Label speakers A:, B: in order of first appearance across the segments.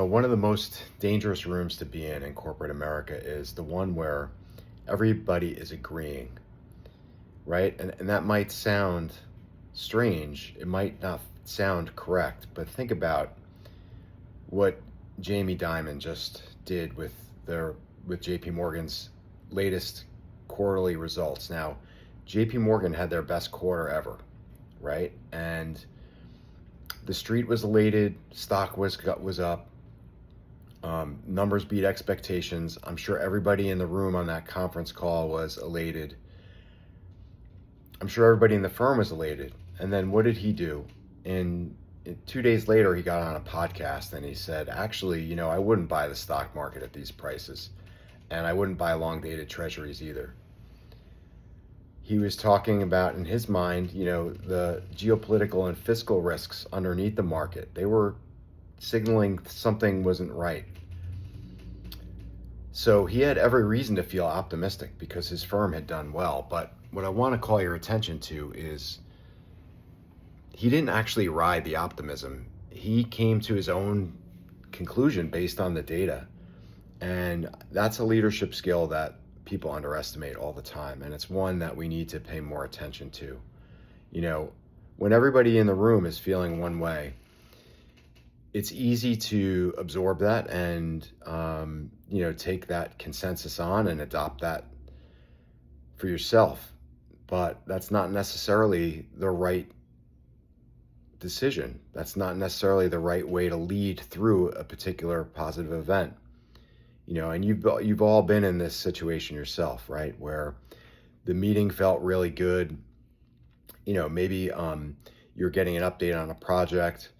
A: One of the most dangerous rooms to be in corporate America is the one where everybody is agreeing, right? And that might sound strange. It might not sound correct, but think about what Jamie Dimon just did with JPMorgan's latest quarterly results. Now, JPMorgan had their best quarter ever, right? And the street was elated, stock was up. Numbers beat expectations. I'm sure everybody in the room on that conference call was elated. I'm sure everybody in the firm was elated. And then what did he do? And 2 days later, he got on a podcast and he said, actually, I wouldn't buy the stock market at these prices. And I wouldn't buy long dated treasuries either. He was talking about, in his mind, the geopolitical and fiscal risks underneath the market. They were signaling something wasn't right. So he had every reason to feel optimistic because his firm had done well. But what I want to call your attention to is he didn't actually ride the optimism. He came to his own conclusion based on the data. And that's a leadership skill that people underestimate all the time. And it's one that we need to pay more attention to. When everybody in the room is feeling one way, it's easy to absorb that and take that consensus on and adopt that for yourself. But that's not necessarily the right decision. That's not necessarily the right way to lead through a particular positive event. And you've all been in this situation yourself, right? Where the meeting felt really good. Maybe you're getting an update on a project.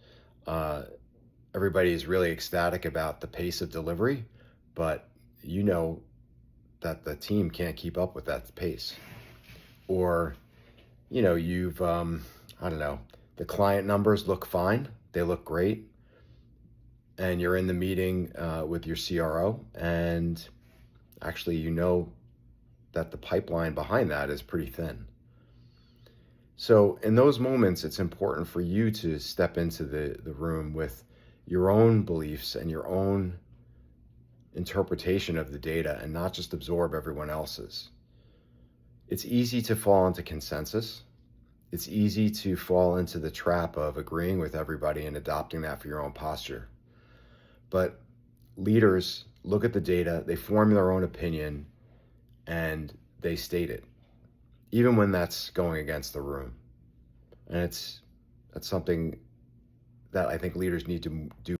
A: Everybody is really ecstatic about the pace of delivery, but you know that the team can't keep up with that pace. Or, you've, I don't know, the client numbers look fine. They look great. And you're in the meeting with your CRO, and actually, that the pipeline behind that is pretty thin. So in those moments, it's important for you to step into the room with your own beliefs and your own interpretation of the data and not just absorb everyone else's. It's easy to fall into consensus. It's easy to fall into the trap of agreeing with everybody and adopting that for your own posture. But leaders look at the data, they form their own opinion, and they state it, even when that's going against the room. And that's something that I think leaders need to do